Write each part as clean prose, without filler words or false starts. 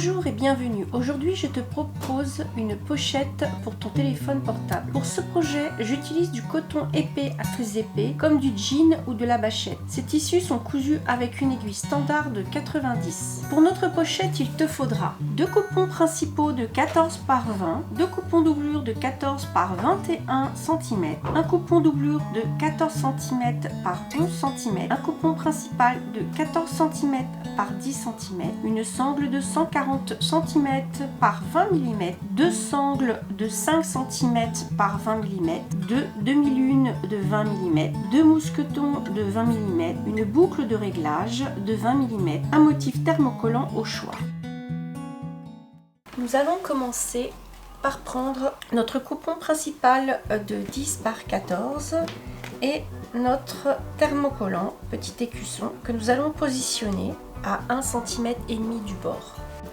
Bonjour et bienvenue. Aujourd'hui, je te propose une pochette pour ton téléphone portable. Pour ce projet, j'utilise du coton épais à très épais, comme du jean ou de la bâchette. Ces tissus sont cousus avec une aiguille standard de 90. Pour notre pochette, il te faudra 2 coupons principaux de 14 par 20, 2 coupons doublure de 14 par 21 cm, un coupon doublure de 14 cm par 11 cm, un coupon principal de 14 cm par 10 cm, une sangle de 140 cm par 20 mm, 2 sangles de 5 cm par 20 mm, 2 demi-lunes de 20 mm, 2 mousquetons de 20 mm, une boucle de réglage de 20 mm, un motif thermocollant au choix. Nous allons commencer par prendre notre coupon principal de 10 par 14 et notre thermocollant petit écusson que nous allons positionner à 1,5 cm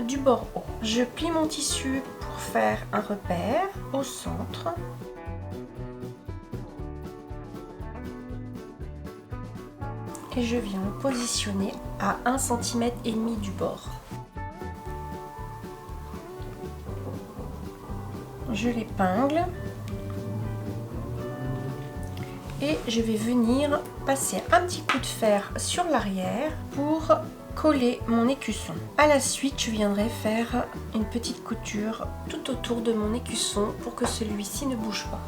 du bord haut. Je plie mon tissu pour faire un repère au centre. Et je viens le positionner à 1,5 cm du bord. Je l'épingle. Et je vais venir passer un petit coup de fer sur l'arrière pour coller mon écusson. À la suite, je viendrai faire une petite couture tout autour de mon écusson pour que celui-ci ne bouge pas.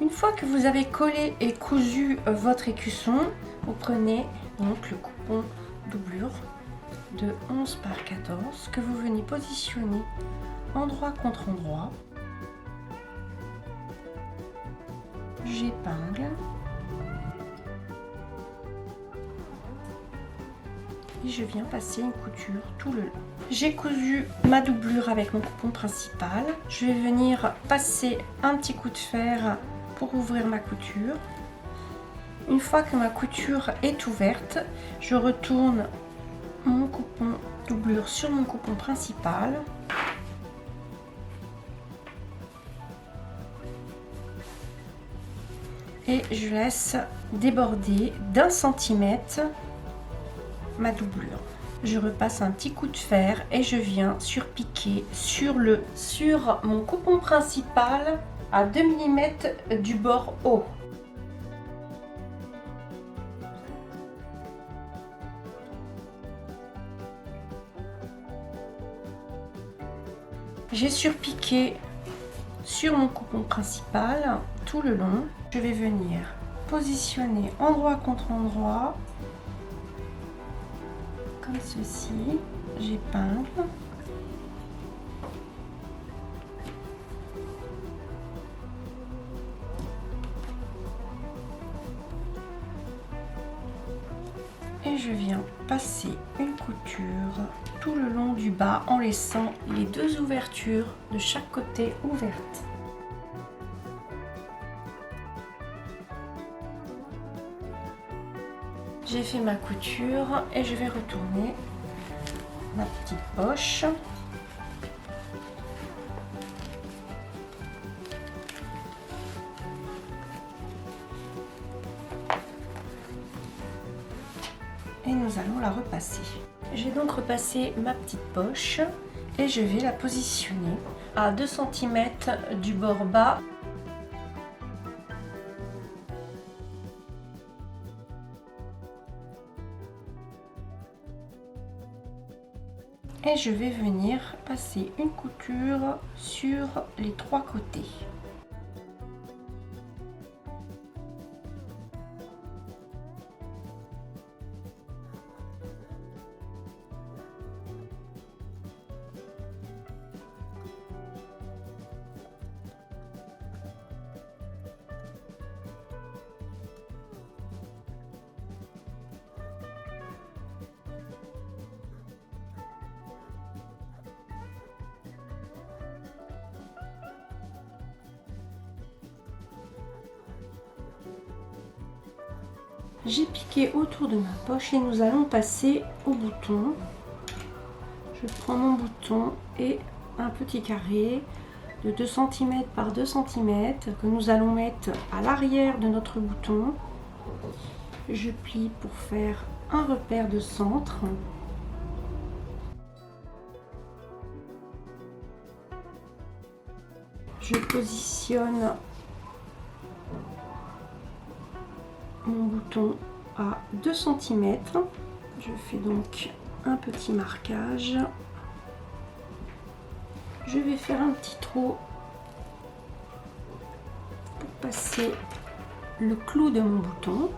Une fois que vous avez collé et cousu votre écusson, vous prenez donc le coupon doublure de 11 par 14 que vous venez positionner endroit contre endroit. J'épingle et je viens passer une couture tout le long. J'ai cousu ma doublure avec mon coupon principal. Je vais venir passer un petit coup de fer pour ouvrir ma couture. Une fois que ma couture est ouverte, je retourne mon coupon doublure sur mon coupon principal. Et je laisse déborder d'1 centimètre ma doublure. Je repasse un petit coup de fer et je viens surpiquer sur mon coupon principal à 2 mm du bord haut. J'ai surpiqué sur mon coupon principal tout le long. Je vais venir positionner endroit contre endroit comme ceci. J'épingle. Et je viens passer une couture tout le long du bas en laissant les 2 ouvertures de chaque côté ouvertes. J'ai fait ma couture et je vais retourner ma petite poche. Et nous allons la repasser. J'ai donc repassé ma petite poche et je vais la positionner à 2 cm du bord bas. Et je vais venir passer une couture sur les 3 côtés. J'ai piqué autour de ma poche et nous allons passer au bouton. Je prends mon bouton et un petit carré de 2 cm par 2 cm que nous allons mettre à l'arrière de notre bouton. Je plie pour faire un repère de centre. Je positionne mon bouton à 2 cm. Je fais donc un petit marquage. Je vais faire un petit trou pour passer le clou de mon bouton.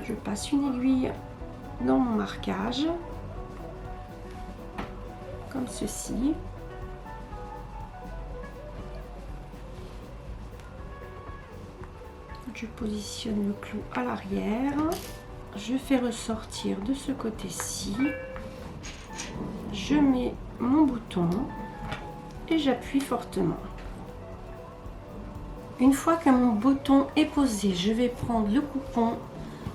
Je passe une aiguille dans mon marquage, comme ceci. Je positionne le clou à l'arrière. Je fais ressortir de ce côté-ci. Je mets mon bouton et j'appuie fortement. Une fois que mon bouton est posé, je vais prendre le coupon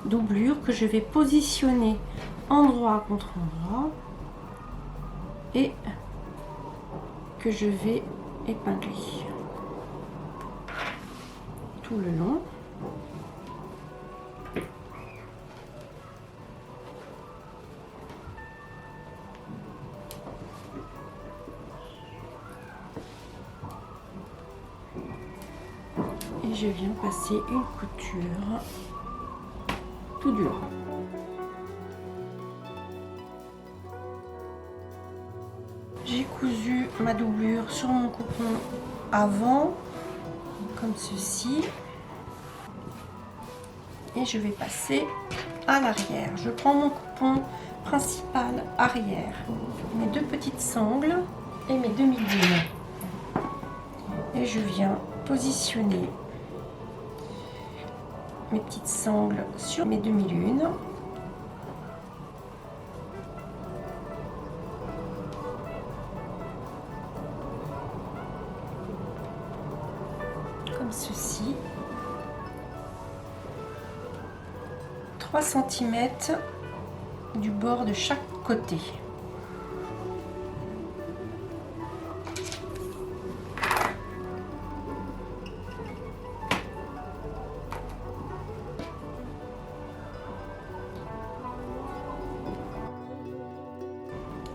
doublure que je vais positionner endroit contre endroit et que je vais épingler tout le long. Et je viens passer une couture tout du long. J'ai cousu ma doublure sur mon coupon avant, comme ceci, et je vais passer à l'arrière. Je prends mon coupon principal arrière, mes 2 petites sangles et mes demi-lunes, et je viens positionner mes petites sangles sur mes demi-lunes. Comme ceci. 3 cm du bord de chaque côté.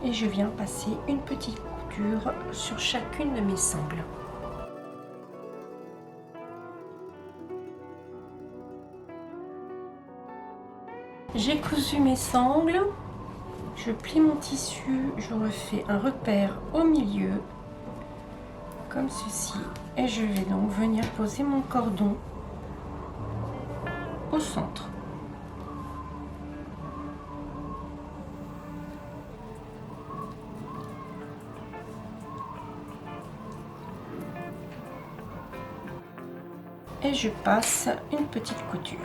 Et je viens passer une petite couture sur chacune de mes sangles. J'ai cousu mes sangles, je plie mon tissu, je refais un repère au milieu, comme ceci, et je vais donc venir poser mon cordon au centre. Et je passe une petite couture.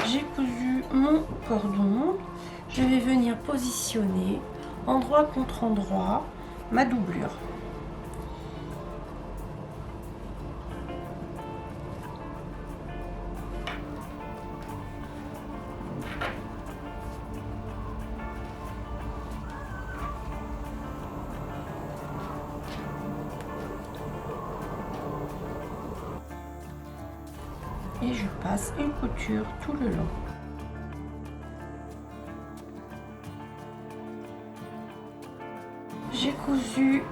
J'ai cousu mon cordon, je vais venir positionner endroit contre endroit ma doublure. Et je passe une couture tout le long. J'ai cousu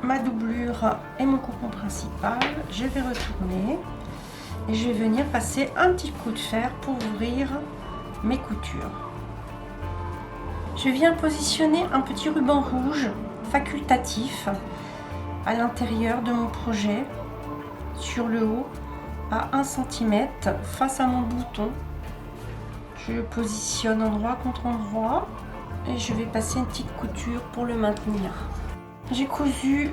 ma doublure et mon coupon principal. Je vais retourner et je vais venir passer un petit coup de fer pour ouvrir mes coutures. Je viens positionner un petit ruban rouge facultatif à l'intérieur de mon projet sur le haut à 1 cm face à mon bouton. Je le positionne endroit contre endroit et je vais passer une petite couture pour le maintenir. J'ai cousu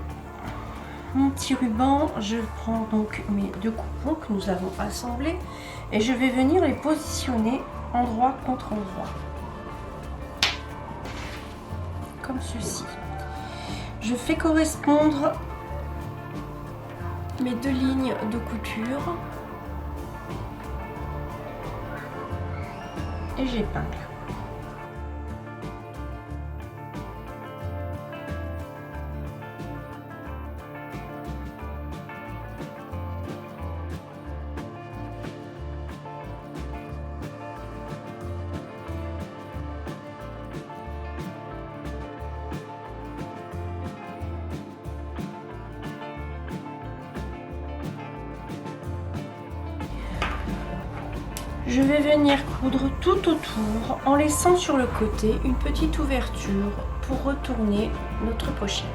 mon petit ruban, je prends donc mes 2 coupons que nous avons assemblés et je vais venir les positionner endroit contre endroit comme ceci. Je fais correspondre mes 2 lignes de couture et j'épingle. Je vais venir coudre tout autour en laissant sur le côté une petite ouverture pour retourner notre pochette.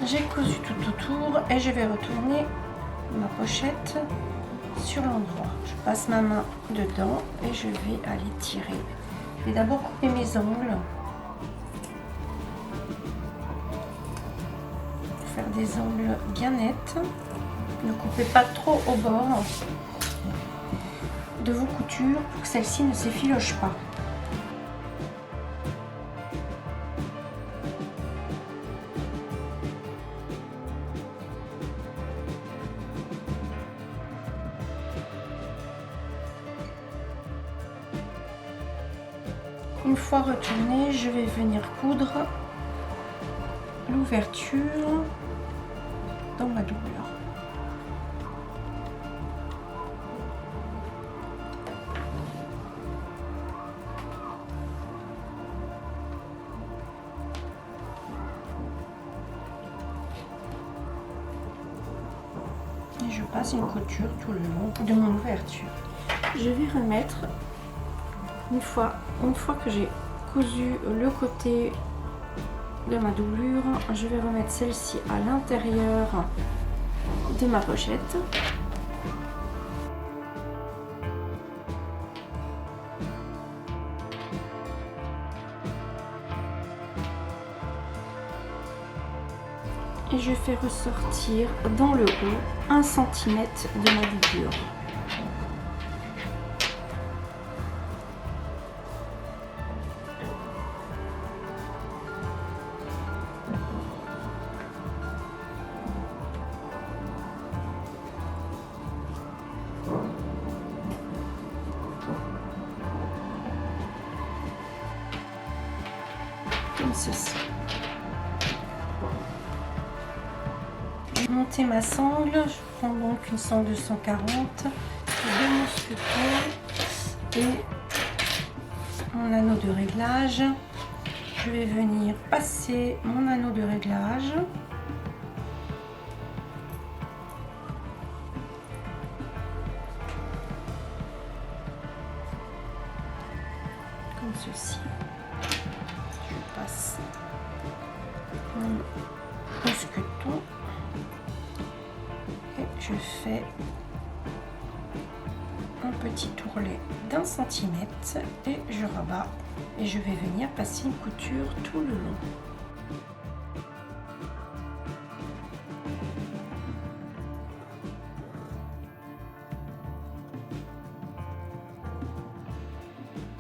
J'ai cousu tout autour et je vais retourner ma pochette sur l'endroit. Je passe ma main dedans et je vais aller tirer. Je vais d'abord couper mes angles pour faire des angles bien nets. Ne coupez pas trop au bord de vos coutures pour que celle-ci ne s'effiloche pas. Une fois retournée, je vais venir coudre l'ouverture dans ma doublure. Et je passe une couture tout le long de mon ouverture. Je vais remettre une fois que j'ai cousu le côté de ma doublure, je vais remettre celle-ci à l'intérieur de ma pochette. Et je fais ressortir dans le haut 1 cm de ma doublure. Comme ceci. Je vais monter ma sangle. Je prends donc une sangle de 140, deux mousquetons et mon anneau de réglage. Je vais venir passer mon anneau de réglage. Comme ceci. Je passe mon mousqueton et je fais un petit tourlet d'1 centimètre et je rabats et je vais venir passer une couture tout le long.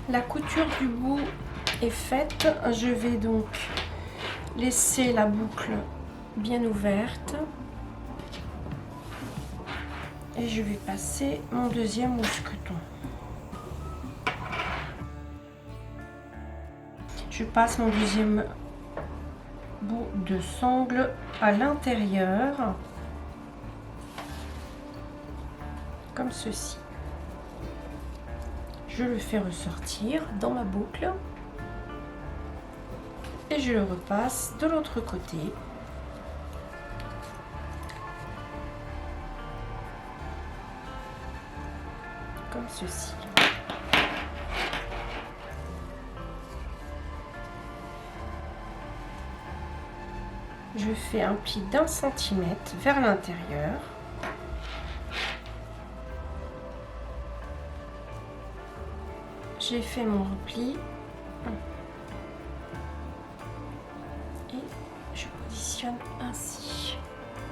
La couture du bout est faite, je vais donc laisser la boucle bien ouverte et je vais passer mon deuxième mousqueton. Je passe mon deuxième bout de sangle à l'intérieur comme ceci. Je le fais ressortir dans ma boucle et je le repasse de l'autre côté. Comme ceci. Je fais un pli d'1 centimètre vers l'intérieur. J'ai fait mon repli. positionne ainsi.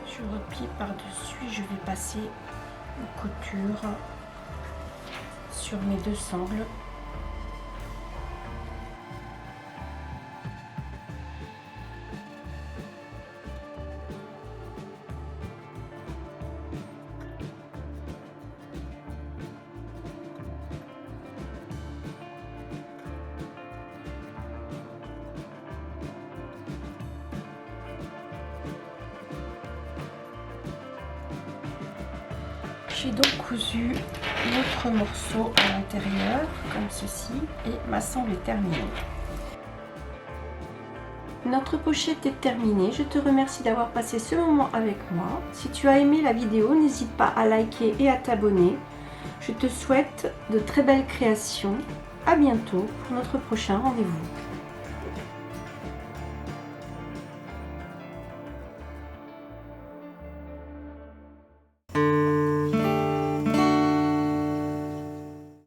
Je replie par-dessus et je vais passer une couture sur mes 2 sangles. J'ai donc cousu l'autre morceau à l'intérieur, comme ceci, et ma sangle est terminée. Notre pochette est terminée. Je te remercie d'avoir passé ce moment avec moi. Si tu as aimé la vidéo, n'hésite pas à liker et à t'abonner. Je te souhaite de très belles créations. À bientôt pour notre prochain rendez-vous.